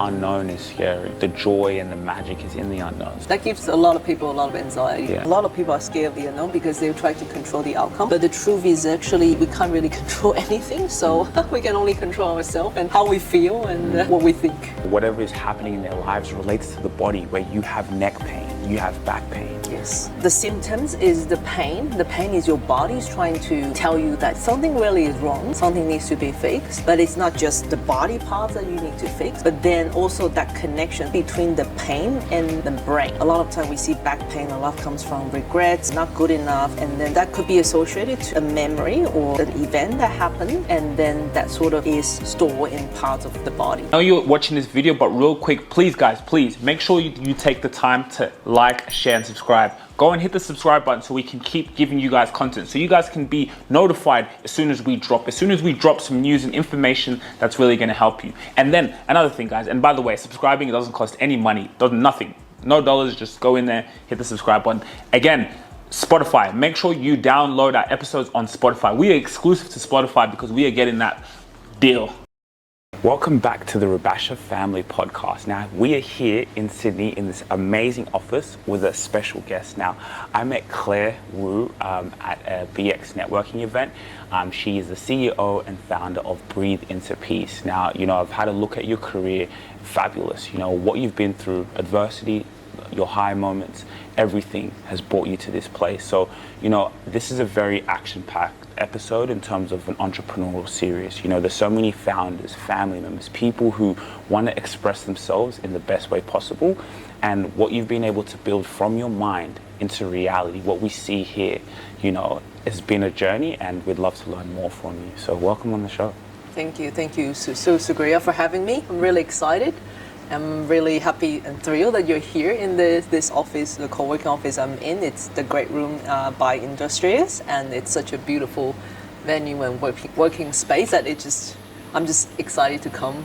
unknown is scary. The joy and the magic is in the unknown. That gives a lot of people a lot of anxiety. Yeah. A lot of people are scared of the unknown because they try to control the outcome. But the truth is actually we can't really control anything. So we can only control ourselves and how we feel and what we think. Whatever is happening in their lives relates to the body, where you have neck pain, you have back pain. Yes. The symptoms is the pain. The pain is your body's trying to tell you that something really is wrong, something needs to be fixed. But it's not just the body parts that you need to fix, but then also that connection between the pain and the brain. A lot of time we see back pain, a lot comes from regrets, not good enough, and then that could be associated to a memory or an event that happened, and then that sort of is stored in parts of the body. I know you're watching this video, but real quick, please guys, please make sure you take the time to like, share, and subscribe. Go and hit the subscribe button so we can keep giving you guys content, so you guys can be notified as soon as we drop some news and information that's really going to help you. And then another thing, guys, and by the way, subscribing, it doesn't cost any money, nothing, no dollars. Just go in there, hit the subscribe button. Again, Spotify, make sure you download our episodes on Spotify. We are exclusive to Spotify because we are getting that deal. Welcome back to the Rubasha Family Podcast. Now, we are here in Sydney in this amazing office with a special guest. Now, I met Claire Wu at a BX networking event. She is the CEO and founder of Breathe Into Peace. Now, I've had a look at your career, fabulous. What you've been through, adversity, your high moments, everything has brought you to this place. So, this is a very action-packed episode in terms of an entrepreneurial series. There's so many founders, family members, people who want to express themselves in the best way possible. And what you've been able to build from your mind into reality, what we see here, has been a journey, and we'd love to learn more from you. So welcome on the show. Thank you, Sugriya, for having me. I'm really excited. I'm really happy and thrilled that you're here in this office, the co-working office I'm in. It's the Great Room by Industrious, and it's such a beautiful venue and working space that I'm just excited to come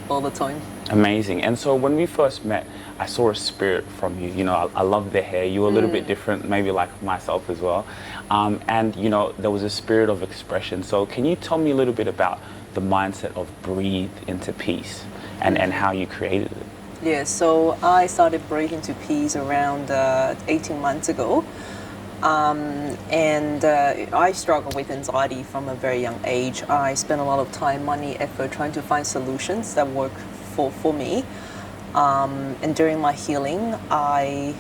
all the time. Amazing. And so when we first met, I saw a spirit from you. I love the hair. You were a little bit different, maybe like myself as well. And there was a spirit of expression. So can you tell me a little bit about the mindset of Breathe Into Peace and how you created it? Yeah, so I started Breathe Into Peace around 18 months ago. I struggle with anxiety from a very young age. I spent a lot of time, money, effort trying to find solutions that work for me. And during my healing, I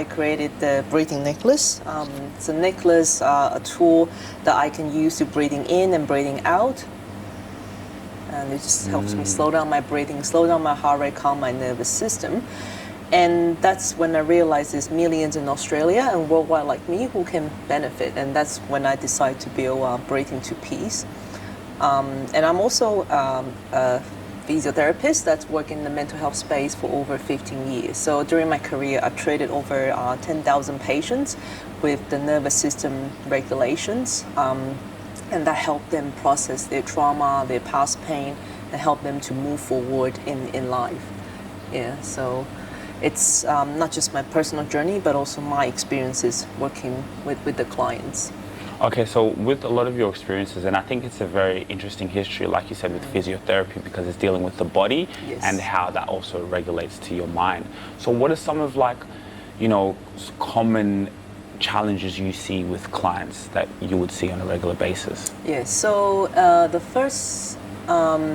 created the breathing necklace. It's a necklace, a tool that I can use to breathing in and breathing out. And it just helps me slow down my breathing, slow down my heart rate, calm my nervous system. And that's when I realized there's millions in Australia and worldwide like me who can benefit. And that's when I decided to build Breathe Into Peace. And I'm also a physiotherapist that's worked in the mental health space for over 15 years. So during my career, I've treated over 10,000 patients with the nervous system regulations. And that helped them process their trauma, their past pain, and help them to move forward in life. Yeah, so it's not just my personal journey, but also my experiences working with the clients. Okay, so with a lot of your experiences, and I think it's a very interesting history, like you said, with physiotherapy, because it's dealing with the body and how that also regulates to your mind. So what are some of common challenges you see with clients that you would see on a regular basis? Yeah, so the first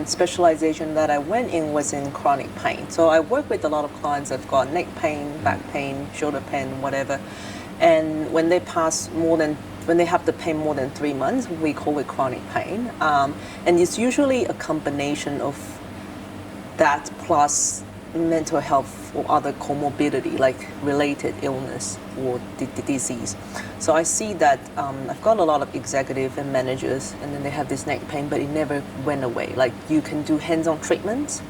specialization that I went in was in chronic pain. So I work with a lot of clients that've got neck pain, back pain, shoulder pain, whatever. And when they have the pain more than 3 months, we call it chronic pain. And it's usually a combination of that plus mental health or other comorbidity, like related illness or disease. So I see that I've got a lot of executive and managers, and then they have this neck pain, but it never went away. Like you can do hands-on treatments,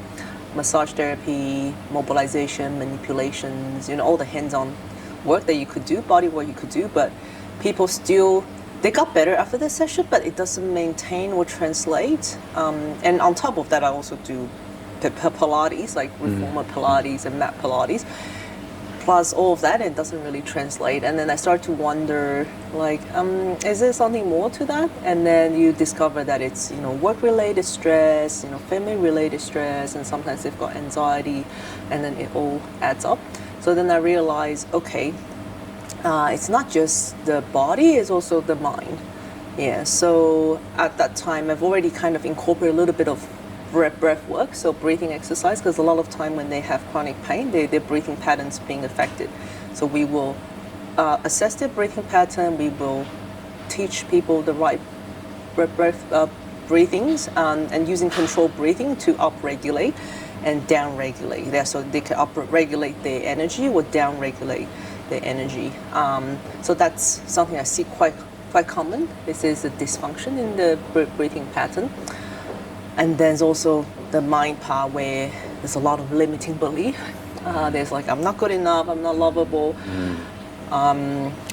massage therapy, mobilization, manipulations, all the hands-on work that you could do, body work you could do, but people still, they got better after the session, but it doesn't maintain or translate. And on top of that, I also do Pilates, like reformer Pilates and mat Pilates. plus all of that, it doesn't really translate. And then I start to wonder, like, is there something more to that? And then you discover that it's, work-related stress, family-related stress, and sometimes they've got anxiety, and then it all adds up. So then I realized, okay, it's not just the body, it's also the mind. Yeah, so at that time, I've already kind of incorporated a little bit of breath work, so breathing exercise, because a lot of time when they have chronic pain, their breathing patterns being affected. So we will assess their breathing pattern, we will teach people the right breathings, and using controlled breathing to upregulate and downregulate. Yeah, so they can upregulate their energy or downregulate their energy. So that's something I see quite common. This is a dysfunction in the breathing pattern. And there's also the mind part where there's a lot of limiting belief. There's like, I'm not good enough, I'm not lovable,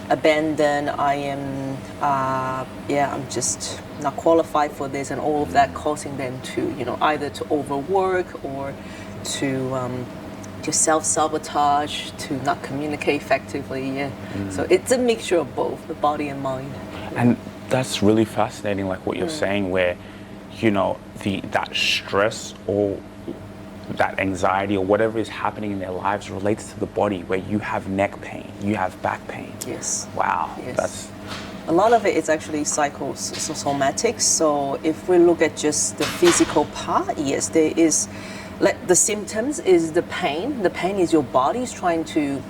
abandoned, I am, I'm just not qualified for this, and all of that causing them to, either to overwork or to self-sabotage, to not communicate effectively. Yeah. So it's a mixture of both, the body and mind. And that's really fascinating, like what you're saying, where that stress or that anxiety or whatever is happening in their lives relates to the body, where you have neck pain, you have back pain. Yes. Wow. Yes. That's a lot of it is actually psychosomatic. So if we look at just the physical part, yes, there is, like, the symptoms is the pain. The pain is your body's trying to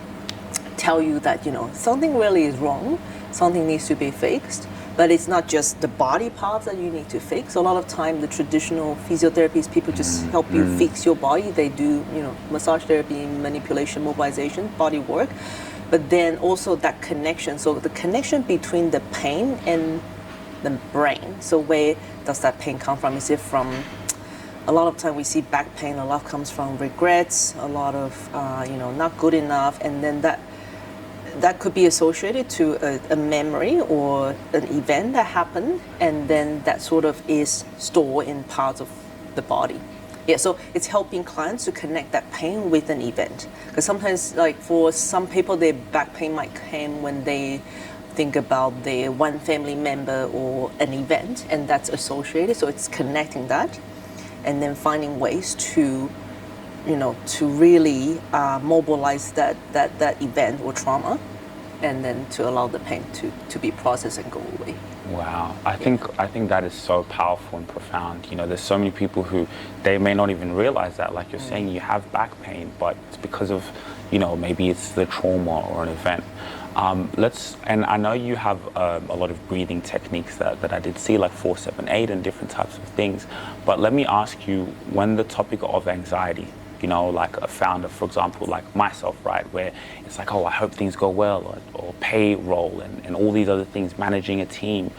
tell you that, something really is wrong, something needs to be fixed. But it's not just the body parts that you need to fix. A lot of time, the traditional physiotherapists, people just help you fix your body. They do, massage therapy, manipulation, mobilization, body work. But then also that connection. So the connection between the pain and the brain. So where does that pain come from? Is it from, a lot of time we see back pain, a lot comes from regrets, a lot of, not good enough. And then that could be associated to a memory or an event that happened, and then that sort of is stored in parts of the body. Yeah, so it's helping clients to connect that pain with an event. Because sometimes, like for some people, their back pain might come when they think about their one family member or an event, and that's associated. So it's connecting that, and then finding ways to to really mobilize that event or trauma, and then to allow the pain to be processed and go away. Wow, I think that is so powerful and profound. There's so many people who they may not even realize that, like you're saying, you have back pain, but it's because of, maybe it's the trauma or an event. And I know you have a lot of breathing techniques that I did see, like 4-7-8 and different types of things. But let me ask you, when the topic of anxiety, like a founder, for example, like myself, right, where it's like, oh, I hope things go well, or payroll and all these other things, managing a team,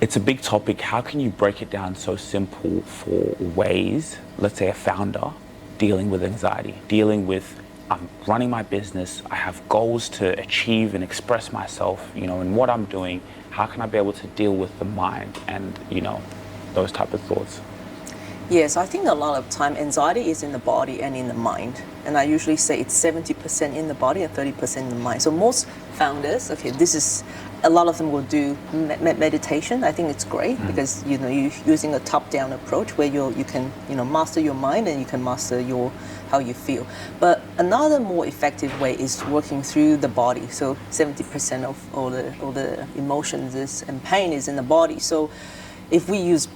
it's a big topic. How can you break it down so simple for ways, let's say a founder dealing with anxiety, dealing with, I'm running my business, I have goals to achieve and express myself, in what I'm doing, how can I be able to deal with the mind and, those type of thoughts? Yes, I think a lot of time anxiety is in the body and in the mind. And I usually say it's 70% in the body and 30% in the mind. So most founders, a lot of them will do meditation. I think it's great because, you're using a top-down approach where you can, master your mind and you can master how you feel. But another more effective way is working through the body. So 70% of all the emotions and pain is in the body. So if we use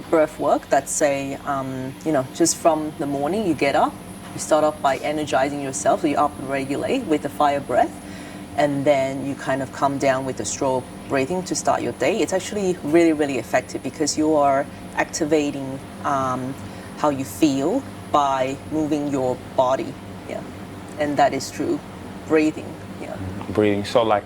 breath work, that's say, just from the morning you get up, you start off by energizing yourself, so you up-regulate with the fire breath, and then you kind of come down with the stroke breathing to start your day. It's actually really, really effective because you are activating how you feel by moving your body, and that is through breathing. Breathing. So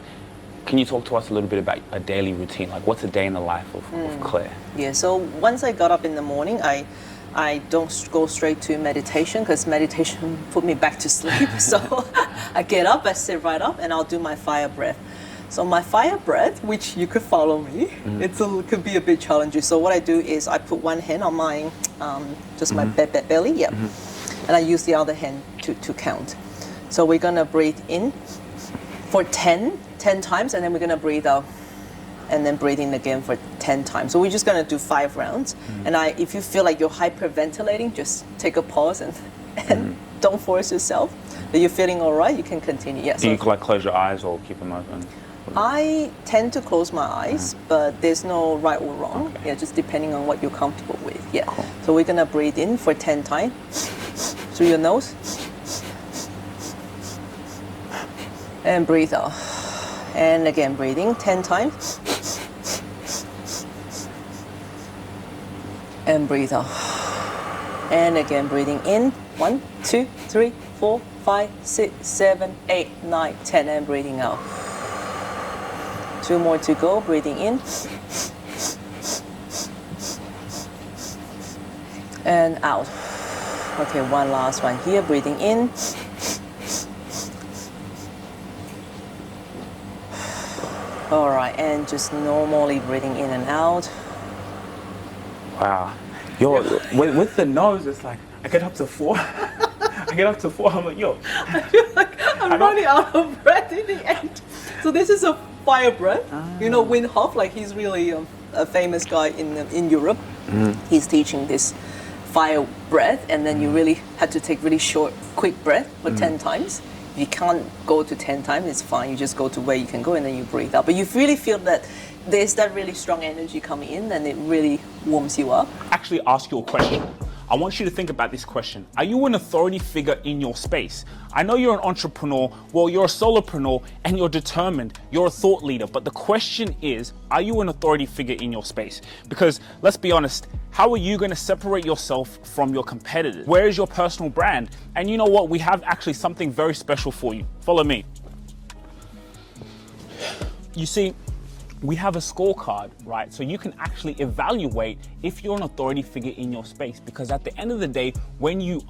can you talk to us a little bit about a daily routine? Like, what's a day in the life of Claire? Yeah, so once I got up in the morning, I don't go straight to meditation because meditation put me back to sleep. So I get up, I sit right up, and I'll do my fire breath. So my fire breath, which you could follow me, it could be a bit challenging. So what I do is I put one hand on my, my belly, and I use the other hand to count. So we're gonna breathe in for 10 times, and then we're gonna breathe out, and then breathe in again for 10 times. So we're just gonna do 5 rounds. And if you feel like you're hyperventilating, just take a pause and don't force yourself. If you're feeling all right, you can continue. Yeah. Do you like close your eyes or keep them open? I tend to close my eyes, but there's no right or wrong. Okay. Yeah, just depending on what you're comfortable with. Yeah. Cool. So we're gonna breathe in for 10 times through your nose, and breathe out. And again, breathing 10 times, and breathe out. And again, breathing in. 1, 2, 3, 4, 5, 6, 7, 8, 9, 10, and breathing out. 2 more to go. Breathing in and out. Okay, one last one here. Breathing in all right, and just normally breathing in and out. Wow. With the nose, it's like I get up to 4. I get up to 4. I'm like, yo. I feel like I'm running out of breath in the end. So this is a fire breath. You know, Wim Hof, like he's really a famous guy in Europe. He's teaching this fire breath, and then you really had to take really short, quick breath for 10 times. If you can't go to 10 times, it's fine. You just go to where you can go, and then you breathe out. But you really feel that there's that really strong energy coming in, and it really warms you up. Actually ask you a question. I want you to think about this question. Are you an authority figure in your space? I know you're an entrepreneur, well, you're a solopreneur, and you're determined, you're a thought leader, but the question is, are you an authority figure in your space? Because let's be honest, how are you going to separate yourself from your competitors? Where is your personal brand? And you know what? We have actually something very special for you. Follow me. You see, we have a scorecard, right? So you can actually evaluate if you're an authority figure in your space, because at the end of the day, when you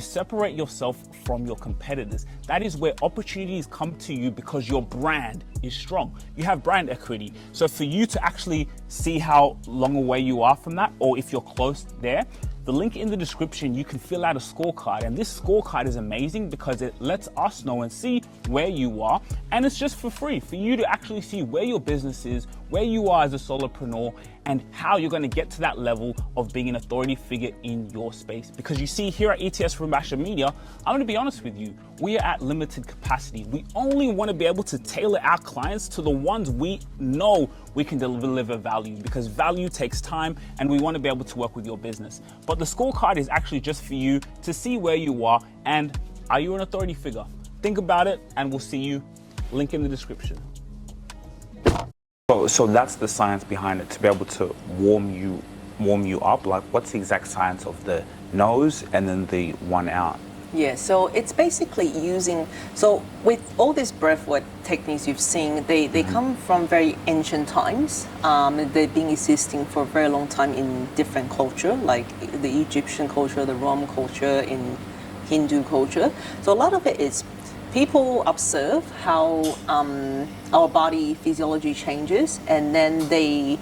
separate yourself from your competitors. That is where opportunities come to you because your brand is strong. You have brand equity. So for you to actually see how long away you are from that, or if you're close there, the link in the description, you can fill out a scorecard, and this scorecard is amazing because it lets us know and see where you are, and it's just for free for you to actually see where your business is, where you are as a solopreneur, and how you're going to get to that level of being an authority figure in your space. Because you see, here at ETS Rubasha Media, I'm going to be honest with you, we are at limited capacity. We only want to be able to tailor our clients to the ones we know we can deliver value, because value takes time, and we want to be able to work with your business. But the scorecard is actually just for you to see where you are, and are you an authority figure? Think about it, and we'll see you. Link in the description. So that's the science behind it, to be able to warm you up. Like, what's the exact science of the nose and then the one out? Yeah, so it's basically using, so with all these breathwork techniques you've seen, they come from very ancient times. They've been existing for a very long time in different culture, like the Egyptian culture, the Roman culture, in Hindu culture. So a lot of it is people observe how our body physiology changes, and then they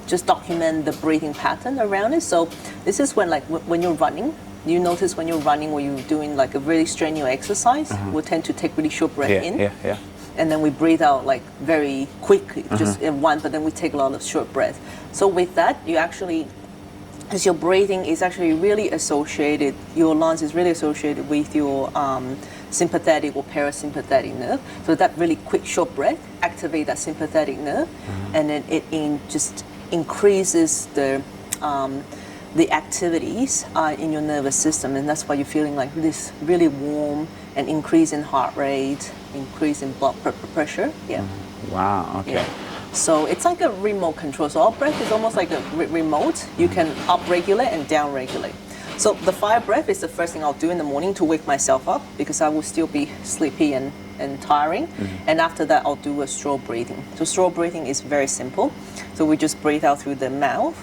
just document the breathing pattern around it. So this is when, like, when you're running, you notice when you're running or you're doing like a really strenuous exercise, we'll tend to take really short breath in. Yeah. And then we breathe out like very quickly, just in one, but then we take a lot of short breath. So with that, you actually, because your breathing is actually really associated, your lungs is really associated with your sympathetic or parasympathetic nerve. So that really quick short breath activates that sympathetic nerve, and then it just increases the activities in your nervous system, and that's why you're feeling like this really warm, and increase in heart rate, increase in blood pressure. Yeah. Wow. Okay. Yeah. So it's like a remote control. So our breath is almost like a remote. You can up-regulate and down-regulate. So the fire breath is the first thing I'll do in the morning to wake myself up, because I will still be sleepy and tiring. And after that, I'll do a stroke breathing. So stroke breathing is very simple. So we just breathe out through the mouth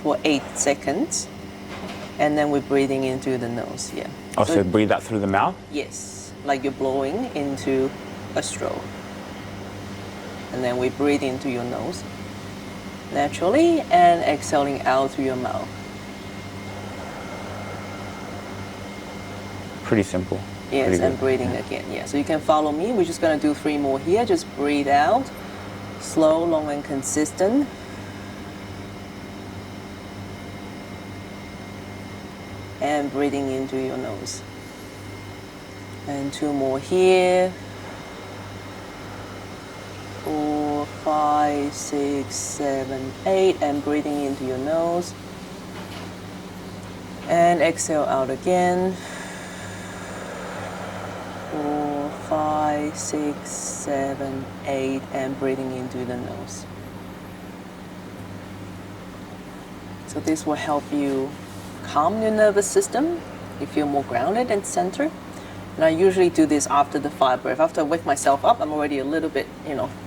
for 8 seconds, and then we're breathing in through the nose. Yeah. Oh, so breathe out through the mouth? Yes, like you're blowing into a straw. And then we breathe into your nose naturally, and exhaling out through your mouth. Pretty simple. Yes, Pretty and good. breathing again. Yeah, so you can follow me. We're just going to do 3 more here. Just breathe out, slow, long, and consistent. And breathing into your nose. And 2 more here. 4, 5, 6, 7, 8, and breathing into your nose. And exhale out again. 4, 5, 6, 7, 8, and breathing into the nose. So this will help you calm your nervous system. You feel more grounded and centered. And I usually do this after the 5 breath. After I wake myself up, I'm already a little bit,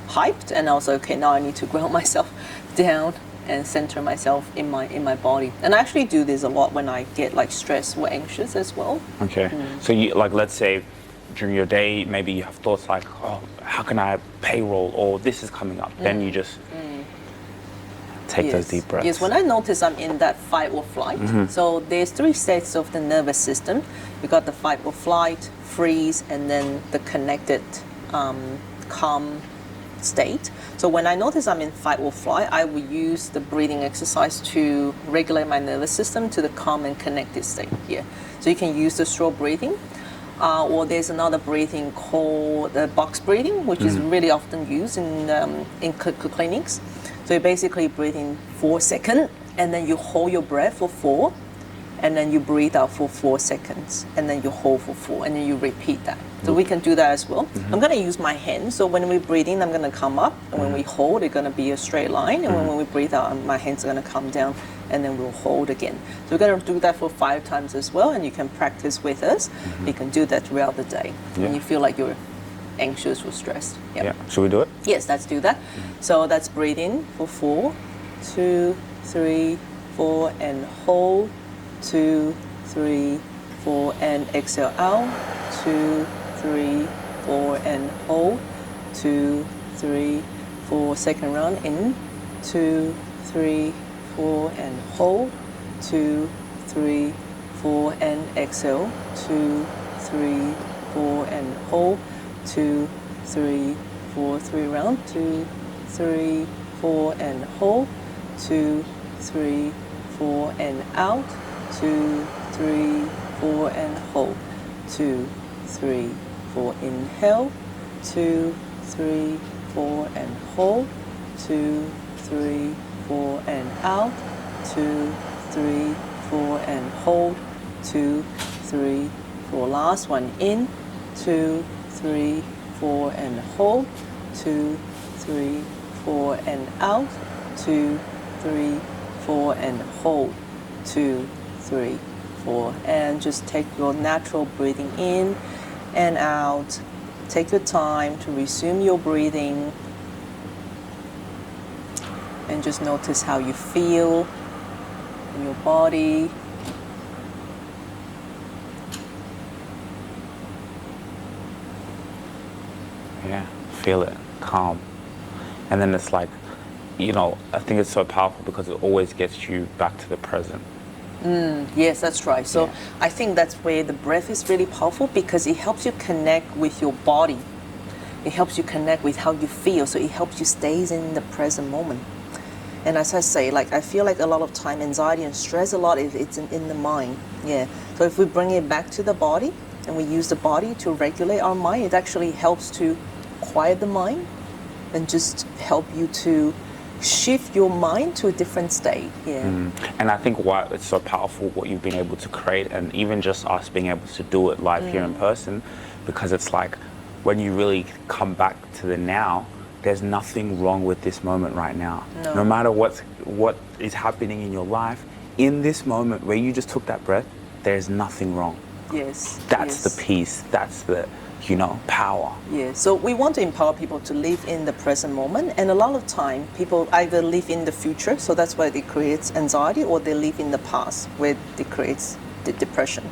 hyped, and I was like, okay, now I need to ground myself down and center myself in my body. And I actually do this a lot when I get like stressed or anxious as well. Okay. So you, like, let's say during your day, maybe you have thoughts like, oh, how can I payroll, or this is coming up. Then you just take those deep breaths. Yes, when I notice I'm in that fight or flight, so there's 3 states of the nervous system. We got the fight or flight, freeze, and then the connected calm state. So when I notice I'm in fight or flight, I will use the breathing exercise to regulate my nervous system to the calm and connected state here. So you can use the straw breathing, or there's another breathing called the box breathing, which is really often used in clinics. So you basically breathe in 4 seconds, and then you hold your breath for 4, and then you breathe out for 4 seconds, and then you hold for 4, and then you repeat that. So we can do that as well. I'm going to use my hands. So when we breathe in, I'm going to come up, and when we hold, it's going to be a straight line, and when we breathe out, my hands are going to come down, and then we'll hold again. So we're going to do that for 5 times as well, and you can practice with us. You can do that throughout the day when you feel like you're anxious or stressed. Yep. Yeah. Should we do it? Yes, let's do that. So that's breathe in for 4, 2, 3, 4, and hold. 2, 3, 4, and exhale out. 2, 3, 4, and hold. 2, 3, 4. Second round in. 2, 3, 4, and hold. 2, 3, 4, and exhale. 2, 3, 4, and hold. 2, 3, 4, 3 round. 2, 3, 4, and hold. 2, 3, 4, and out. 2, 3, 4, and hold. 2, 3, 4, inhale. 2, 3, 4, and hold. 2, 3, 4, and out. 2, 3, 4, and hold. 2, 3, 4. Last one in. 2, 3, 4, and hold. 2, 3, 4, and out. 2, 3, 4, and hold. 2, 3, 4. And just take your natural breathing in and out. Take your time to resume your breathing. And just notice how you feel in your body. Yeah, feel it, calm. And then it's like, I think it's so powerful because it always gets you back to the present. Yes, that's right. So I think that's where the breath is really powerful, because it helps you connect with your body. It helps you connect with how you feel. So it helps you stay in the present moment. And as I say, I feel like a lot of time anxiety and stress, a lot it's in the mind. Yeah. So if we bring it back to the body and we use the body to regulate our mind, it actually helps to quiet the mind and just help you to shift your mind to a different state. Yeah. And I think why it's so powerful what you've been able to create, and even just us being able to do it live here in person, because it's like when you really come back to the now, there's nothing wrong with this moment right now. No matter what is happening in your life, in this moment where you just took that breath, there's nothing wrong. Yes. That's the peace. That's the power. Yeah, so we want to empower people to live in the present moment, and a lot of time people either live in the future, so that's why it creates anxiety, or they live in the past where it creates the depression.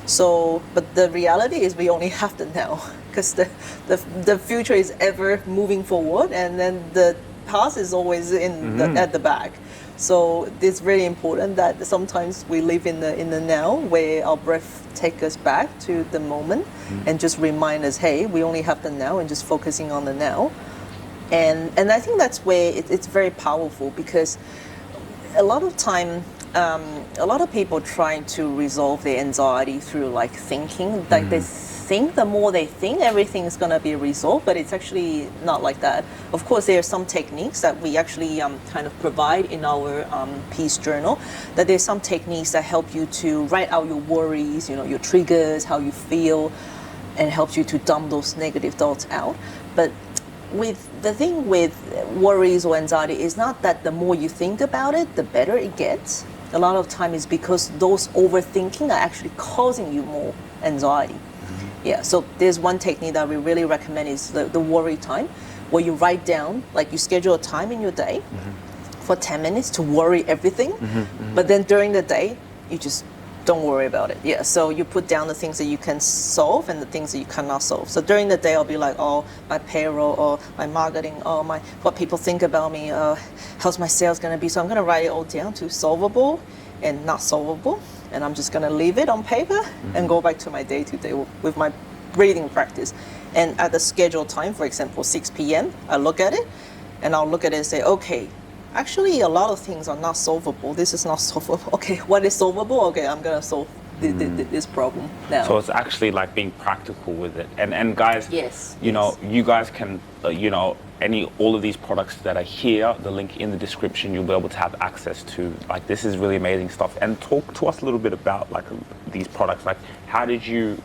So, but the reality is we only have the now, because the future is ever moving forward, and then the past is always at the back. So it's really important that sometimes we live in the now, where our breath take us back to the moment and just remind us, hey, we only have the now, and just focusing on the now. And I think that's where it's very powerful, because a lot of time, a lot of people trying to resolve their anxiety through like thinking, like they think the more they think, everything is going to be resolved, but it's actually not like that. Of course, there are some techniques that we actually kind of provide in our peace journal, that there's some techniques that help you to write out your worries, your triggers, how you feel, and helps you to dump those negative thoughts out. But the thing with worries or anxiety is not that the more you think about it, the better it gets. A lot of time is because those overthinking are actually causing you more anxiety. Yeah, so there's one technique that we really recommend is the worry time, where you write down, like you schedule a time in your day for 10 minutes to worry everything, but then during the day, you just don't worry about it. Yeah, so you put down the things that you can solve and the things that you cannot solve. So during the day, I'll be like, oh, my payroll, or my marketing, or what people think about me, how's my sales gonna be? So I'm gonna write it all down to solvable and not solvable. And I'm just gonna leave it on paper and go back to my day-to-day with my breathing practice. And at the scheduled time, for example, 6 p.m., I look at it, and I'll look at it and say, okay, actually a lot of things are not solvable. This is not solvable. Okay, what is solvable? Okay, I'm gonna solve this problem now. So it's actually like being practical with it. And guys, Yes, you know, you guys can, all of these products that are here, the link in the description, you'll be able to have access to. Like, this is really amazing stuff. And talk to us a little bit about like these products. Like, how did you,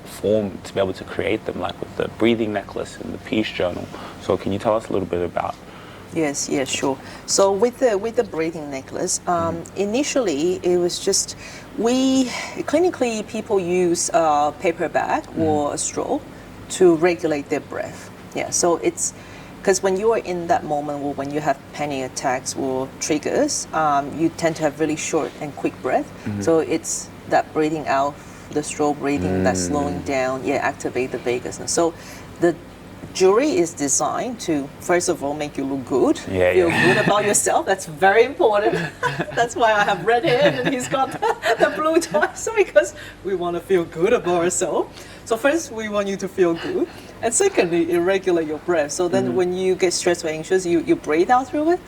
form to be able to create them, like with the breathing necklace and the peace journal? So can you tell us a little bit about? Yes, sure. So with the breathing necklace, initially it was just clinically people use a paper bag or a straw to regulate their breath. Yeah, so it's because when you are in that moment, or when you have panic attacks or triggers, you tend to have really short and quick breath. So it's that breathing out, the straw breathing, that's slowing down, activate the vagus nerve. So the jewelry is designed to, first of all, make you look good, feel good about yourself. That's very important. That's why I have red hair and he's got the blue tie. So because we want to feel good about ourselves. So first, we want you to feel good. And secondly, it regulates your breath. So then when you get stressed or anxious, you breathe out through it.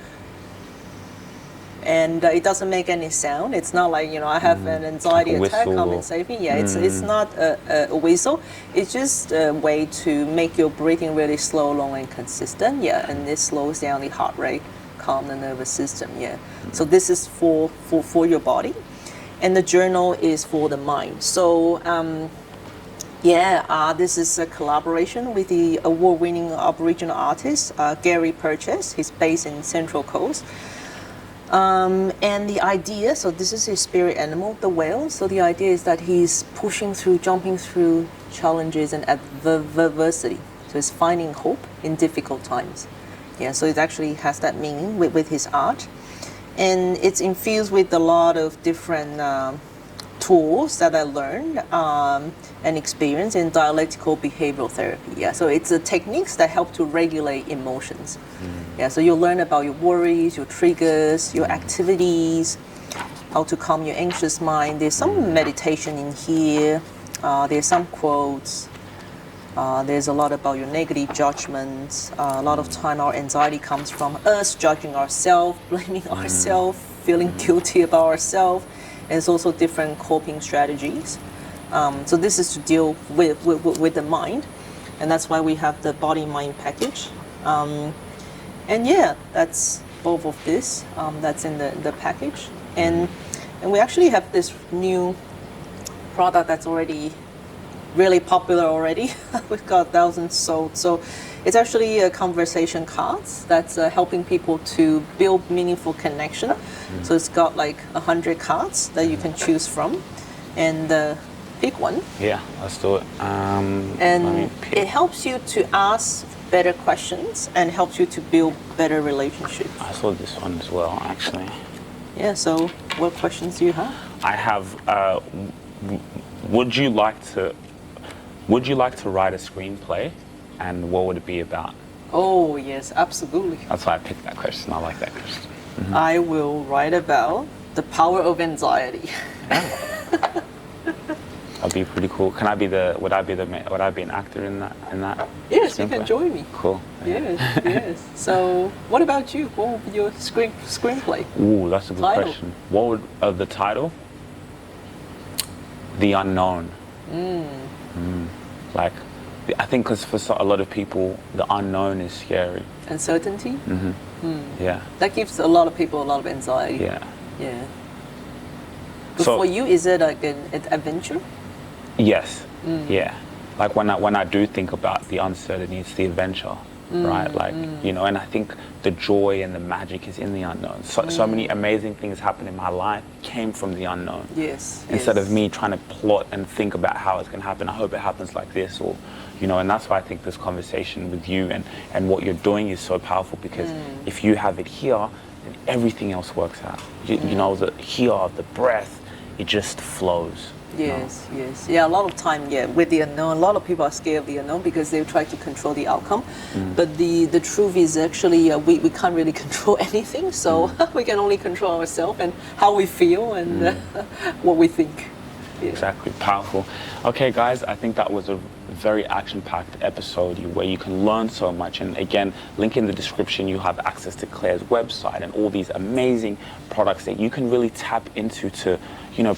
And it doesn't make any sound. It's not like, I have an anxiety attack, come and save me. Yeah, it's not a whistle. It's just a way to make your breathing really slow, long, and consistent. Yeah, and it slows down the heart rate, calm the nervous system. Yeah. So this is for your body. And the journal is for the mind. So, this is a collaboration with the award-winning Aboriginal artist, Gary Purchase. He's based in Central Coast. And the idea, so this is his spirit animal, the whale. So the idea is that he's jumping through challenges and adversity. So it's finding hope in difficult times. Yeah, so it actually has that meaning with his art. And it's infused with a lot of different tools that I learned and experienced in dialectical behavioral therapy. Yeah, so it's the techniques that help to regulate emotions. Yeah, so you'll learn about your worries, your triggers, your activities, how to calm your anxious mind. There's some meditation in here. There's some quotes. There's a lot about your negative judgments. A lot of time our anxiety comes from us judging ourselves, blaming ourselves, feeling guilty about ourselves. And it's also different coping strategies. So this is to deal with the mind. And that's why we have the body-mind package. And that's both of this. That's in the package. And we actually have this new product that's already really popular already. We've got thousands sold. So it's actually a conversation cards that's helping people to build meaningful connection. So it's got like 100 cards that you can choose from, and pick one. Yeah, let's do it. And it helps you to ask better questions and helps you to build better relationships. I saw this one as well, actually. Yeah, so what questions do you have? I have, would you like to write a screenplay, and what would it be about? Oh, yes, absolutely. That's why I picked that question. I like that question. I will write about the power of anxiety. That'd be pretty cool. Would I be an actor in that? Yes, you screenplay? can join me. Cool. Yes, yes. So, what about you? What would be your screenplay? Ooh, that's a good Title. question. What would the title? The Unknown. Like, I think because for a lot of people, the unknown is scary. Uncertainty? Yeah. That gives a lot of people a lot of anxiety. Yeah. Yeah. But So- for you, is it like an adventure? Yes. Yeah. Like when I do think about the uncertainty, it's the adventure, right? Like, and I think the joy and the magic is in the unknown. So many amazing things happen in my life came from the unknown. Yes. Instead of me trying to plot and think about how it's going to happen, I hope it happens like this, or, and that's why I think this conversation with you and what you're doing is so powerful, because if you have it here, then everything else works out. You know, the the breath, it just flows. Yes, yes. Yeah, a lot of time, with the unknown, a lot of people are scared of the unknown because they try to control the outcome. But the truth is actually we can't really control anything, so we can only control ourselves and how we feel and what we think. Yeah. Exactly, powerful. Okay, guys, I think that was a very action-packed episode where you can learn so much. And again, link in the description, you have access to Claire's website and all these amazing products that you can really tap into to,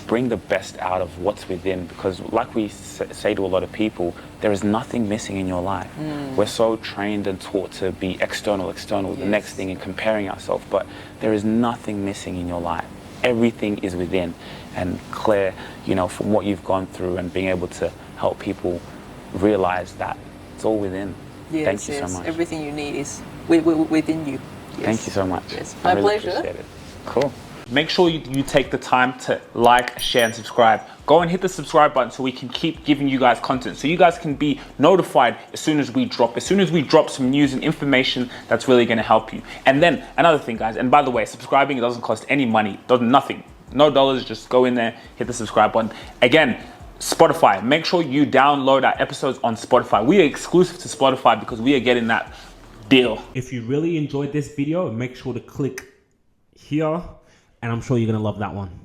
bring the best out of what's within. Because like we say to a lot of people, there is nothing missing in your life. We're so trained and taught to be external, the next thing, and comparing ourselves, but there is nothing missing in your life. Everything is within. And Claire, from what you've gone through and being able to help people realize that it's all within. Yes, Thank you yes. so much. Everything you need is within you. Yes. Thank you so much. Yes. I My really pleasure. appreciate it. Cool. Make sure you take the time to like, share, and subscribe. Go and hit the subscribe button so we can keep giving you guys content, so you guys can be notified as soon as we drop some news and information that's really going to help you. And then another thing, guys, and by the way, subscribing, it doesn't cost any money, nothing, no dollars. Just go in there, hit the subscribe button. Again, Spotify, make sure you download our episodes on Spotify. We are exclusive to Spotify because we are getting that deal. If you really enjoyed this video, make sure to click here, and I'm sure you're gonna love that one.